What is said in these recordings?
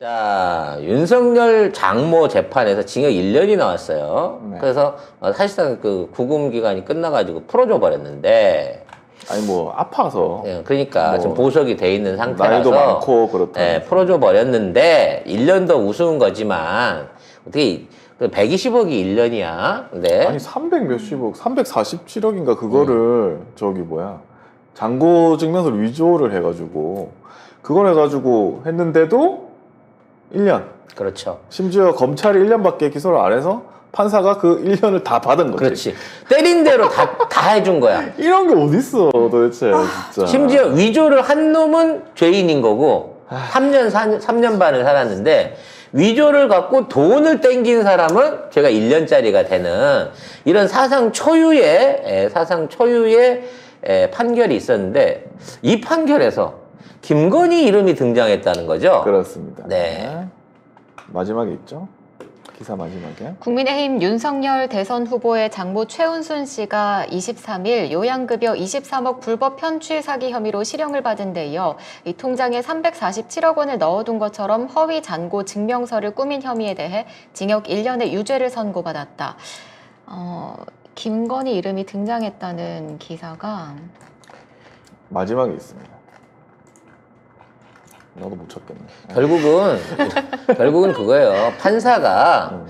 자, 윤석열 장모 재판에서 징역 1년이 나왔어요. 네. 그래서 사실상 그 구금 기간이 끝나가지고 풀어줘 버렸는데, 아니 뭐 아파서 그러니까 뭐 지금 보석이 돼 있는 상태라서 나이도 많고 그렇다. 풀어줘 버렸는데 1년 더 우스운 거지만 어떻게 120억이 1년이야? 근데 아니 300 몇십억, 347억인가 그거를 저기 뭐야 잔고 증명서를 위조를 해가지고 그걸 해가지고 했는데도 1년. 그렇죠. 심지어 검찰이 1년밖에 기소를 안 해서 판사가 그 1년을 다 받은 거지. 그렇지. 때린 대로 다 해준 거야. 이런 게 어딨어 도대체 진짜. 심지어 위조를 한 놈은 죄인인 거고 3년 반을 살았는데 위조를 갖고 돈을 땡긴 사람은 제가 1년짜리가 되는 이런 사상 초유의 판결이 있었는데 이 판결에서 김건희 이름이 등장했다는 거죠. 그렇습니다. 네. 마지막에 있죠. 기사 마지막에. 국민의힘 윤석열 대선 후보의 장모 최은순 씨가 23일 요양급여 23억 불법 편취 사기 혐의로 실형을 받은 데 이어 이 통장에 347억 원을 넣어둔 것처럼 허위 잔고 증명서를 꾸민 혐의에 대해 징역 1년의 유죄를 선고받았다. 김건희 이름이 등장했다는 기사가 마지막에 있습니다. 나도 못 찾겠네. 결국은 그거예요. 판사가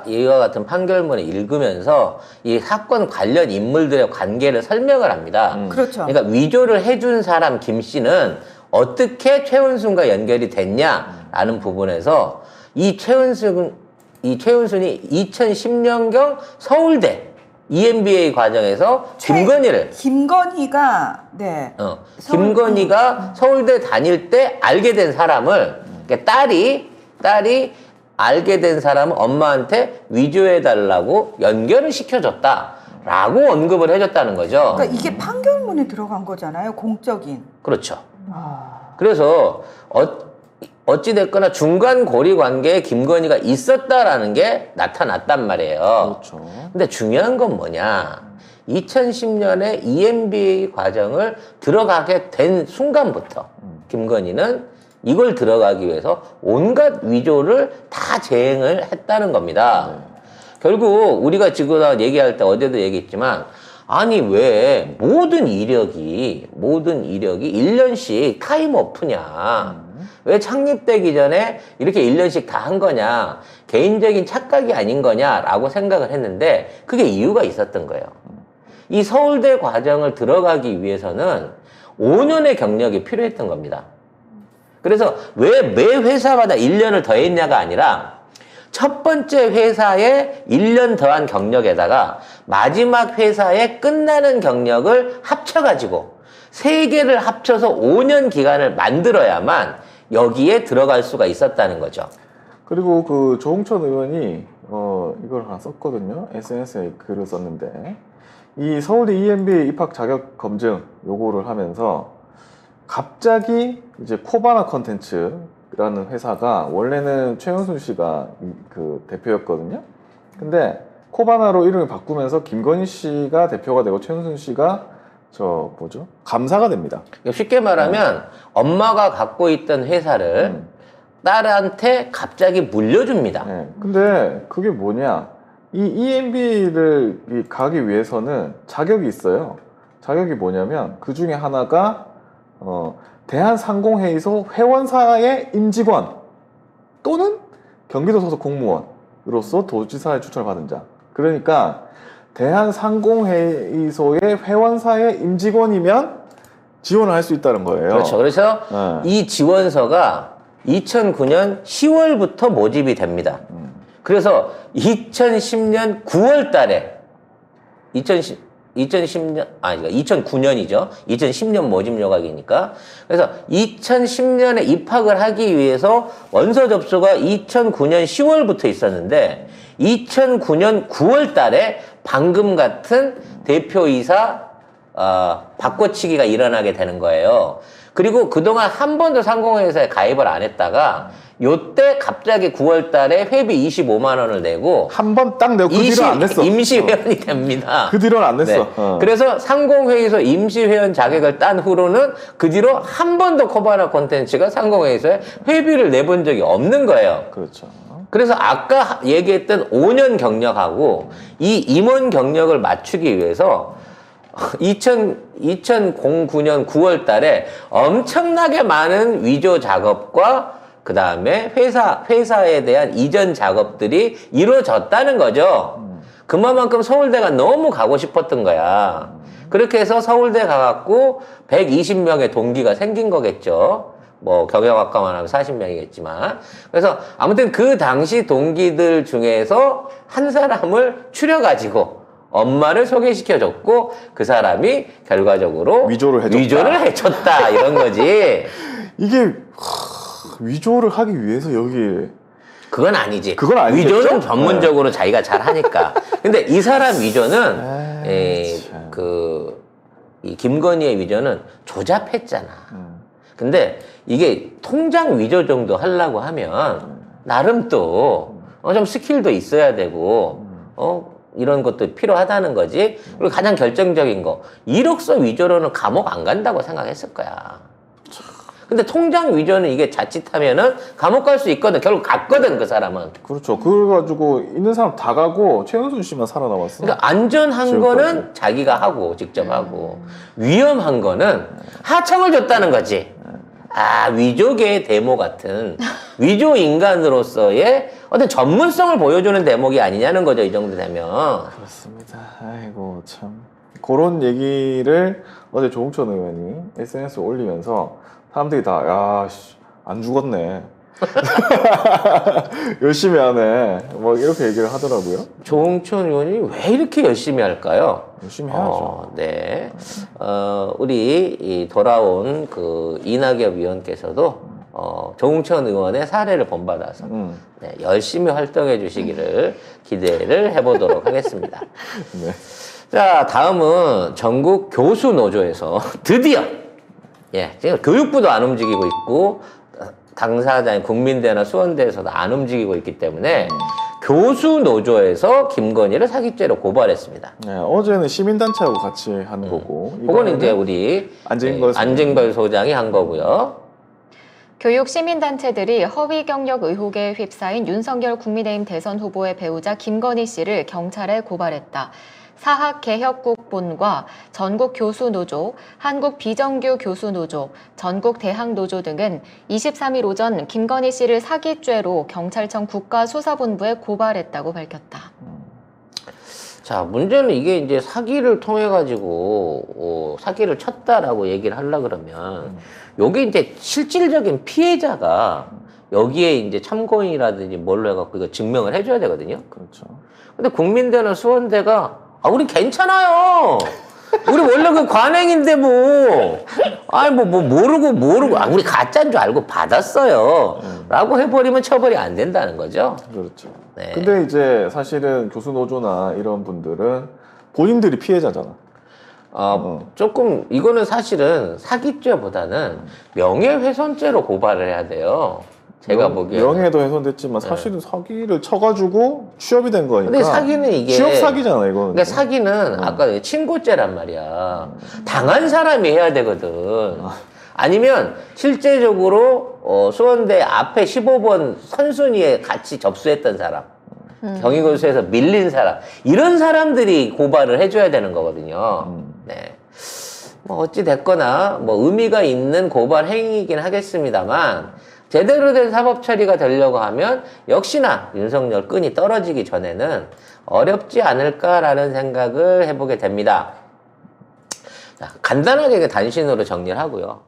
이와 같은 판결문을 읽으면서 이 사건 관련 인물들의 관계를 설명을 합니다. 그렇죠. 그러니까 위조를 해준 사람 김 씨는 어떻게 최은순과 연결이 됐냐라는 부분에서 이 최은순이 2010년경 서울대 EMBA 과정에서 김건희가 김건희가 서울대 다닐 때 알게 된 사람을 그러니까 딸이 알게 된 사람을 엄마한테 위조해 달라고 연결을 시켜줬다라고 언급을 해줬다는 거죠. 그러니까 이게 판결문에 들어간 거잖아요. 공적인. 그렇죠. 그래서 어찌됐거나 중간 고리 관계에 김건희가 있었다라는 게 나타났단 말이에요. 그렇죠. 근데 중요한 건 뭐냐. 2010년에 EMBA 과정을 들어가게 된 순간부터 김건희는 이걸 들어가기 위해서 온갖 위조를 다 재행을 했다는 겁니다. 결국 우리가 지금 얘기할 때 어제도 얘기했지만 아니 왜 모든 이력이 1년씩 타임오프냐. 왜 창립되기 전에 이렇게 1년씩 다 한 거냐. 개인적인 착각이 아닌 거냐라고 생각을 했는데 그게 이유가 있었던 거예요. 이 서울대 과정을 들어가기 위해서는 5년의 경력이 필요했던 겁니다. 그래서 왜 매 회사마다 1년을 더했냐가 아니라 첫 번째 회사에 1년 더한 경력에다가 마지막 회사에 끝나는 경력을 합쳐가지고 3개를 합쳐서 5년 기간을 만들어야만 여기에 들어갈 수가 있었다는 거죠. 그리고 그 조홍천 의원이 이걸 하나 썼거든요. SNS에 글을 썼는데 이 서울대 EMBA 입학 자격 검증 요거를 하면서 갑자기 이제 코바나 컨텐츠라는 회사가 원래는 최은순 씨가 그 대표였거든요. 근데 코바나로 이름을 바꾸면서 김건희 씨가 대표가 되고 최은순 씨가 감사가 됩니다. 쉽게 말하면 엄마가 갖고 있던 회사를 딸한테 갑자기 물려줍니다. 네. 근데 그게 뭐냐? 이 EMB를 가기 위해서는 자격이 있어요. 자격이 뭐냐면 그 중에 하나가 대한상공회의소 회원사의 임직원 또는 경기도 소속 공무원으로서 도지사의 추천을 받은 자. 그러니까 대한상공회의소의 회원사의 임직원이면 지원을 할 수 있다는 거예요. 그렇죠. 그래서 이 지원서가 2009년 10월부터 모집이 됩니다. 그래서 2010년 9월 달에 2009년이죠. 2010년 모집 요각이니까. 그래서 2010년에 입학을 하기 위해서 원서 접수가 2009년 10월부터 있었는데 2009년 9월 달에 방금 같은 대표이사 바꿔치기가 일어나게 되는 거예요. 그리고 그동안 한 번도 상공회사에 가입을 안 했다가 요때 갑자기 9월 달에 회비 25만 원을 내고 한 번 딱 내고 그 뒤로 안 냈어. 임시 회원이 됩니다. 그 뒤로는 안 냈어. 네. 그래서 상공회의소 임시 회원 자격을 딴 후로는 그 뒤로 한 번도 코바나 콘텐츠가 상공회의소에 회비를 내본 적이 없는 거예요. 그렇죠. 그래서 아까 얘기했던 5년 경력하고 이 임원 경력을 맞추기 위해서 2009년 9월 달에 엄청나게 많은 위조 작업과 그 다음에 회사에 대한 이전 작업들이 이루어졌다는 거죠. 그만큼 서울대가 너무 가고 싶었던 거야. 그렇게 해서 서울대 가갖고 120명의 동기가 생긴 거겠죠. 뭐 경영학과만 하면 40명이겠지만. 그래서 아무튼 그 당시 동기들 중에서 한 사람을 추려가지고 엄마를 소개시켜줬고 그 사람이 결과적으로 위조를 해줬다 이런 거지. 이게 위조를 하기 위해서 여기 그건 아니지. 그건 아니겠죠? 위조는 전문적으로 자기가 잘 하니까. 근데 이 사람 위조는 참. 이 김건희의 위조는 조잡했잖아. 근데 이게 통장 위조 정도 하려고 하면 나름 또 좀 스킬도 있어야 되고 이런 것도 필요하다는 거지. 그리고 가장 결정적인 거 1억서 위조로는 감옥 안 간다고 생각했을 거야. 근데 통장 위조는 이게 자칫하면은 감옥 갈 수 있거든. 결국 갔거든 그 사람은. 그렇죠. 그래가지고 있는 사람 다 가고 최은순 씨만 살아남았어. 그러니까 안전한 지금까지. 거는 자기가 하고 직접 하고 위험한 거는 하청을 줬다는 거지. 아, 위조계의 데모 같은 위조 인간으로서의 어떤 전문성을 보여주는 대목이 아니냐는 거죠. 이 정도 되면. 그렇습니다. 아이고 참 그런 얘기를 어제 조홍천 의원이 SNS에 올리면서 사람들이 다 안 죽었네. 열심히 하네. 뭐 이렇게 얘기를 하더라고요. 조홍천 의원이 왜 이렇게 열심히 할까요? 열심히 해야죠. 네. 우리 이 돌아온 그 이낙엽 의원께서도 조홍천 의원의 사례를 본받아서 네, 열심히 활동해 주시기를 기대를 해보도록 하겠습니다. 네. 자, 다음은 전국 교수 노조에서 드디어 지금 교육부도 안 움직이고 있고 당사자인 국민대나 수원대에서도 안 움직이고 있기 때문에 교수 노조에서 김건희를 사기죄로 고발했습니다. 네, 어제는 시민단체하고 같이 한 거고. 그건 이제 우리 안징걸 소장이 한 거고요. 교육 시민단체들이 허위 경력 의혹에 휩싸인 윤석열 국민의힘 대선 후보의 배우자 김건희 씨를 경찰에 고발했다. 사학개혁국본과 전국교수노조, 한국비정규교수노조, 전국대학노조 등은 23일 오전 김건희 씨를 사기죄로 경찰청 국가수사본부에 고발했다고 밝혔다. 자, 문제는 이게 이제 사기를 통해 가지고 사기를 쳤다라고 얘기를 하려 그러면 요게 이제 실질적인 피해자가 여기에 이제 참고인이라든지 뭘로 해갖고 이거 증명을 해줘야 되거든요. 그렇죠. 근데 국민대나 수원대가 우리 괜찮아요. 우리 원래 그 관행인데 뭐 모르고 우리 가짜인 줄 알고 받았어요. 라고 해버리면 처벌이 안 된다는 거죠. 그렇죠. 네. 근데 이제 사실은 교수노조나 이런 분들은 본인들이 피해자잖아. 조금 이거는 사실은 사기죄보다는 명예훼손죄로 고발을 해야 돼요. 제가 보기에. 명예도 훼손됐지만 사실은 사기를 쳐가지고 취업이 된 거니까. 근데 사기는 이게 취업 사기잖아 이거는. 그러니까 사기는 아까 친고죄란 말이야. 당한 사람이 해야 되거든. 아니면 실제적으로 수원대 앞에 15번 선순위에 같이 접수했던 사람, 경희고시에서 밀린 사람, 이런 사람들이 고발을 해줘야 되는 거거든요. 네. 뭐 어찌 됐거나 뭐 의미가 있는 고발 행위이긴 하겠습니다만 제대로 된 사법 처리가 되려고 하면 역시나 윤석열 끈이 떨어지기 전에는 어렵지 않을까라는 생각을 해보게 됩니다. 자, 간단하게 단신으로 정리를 하고요.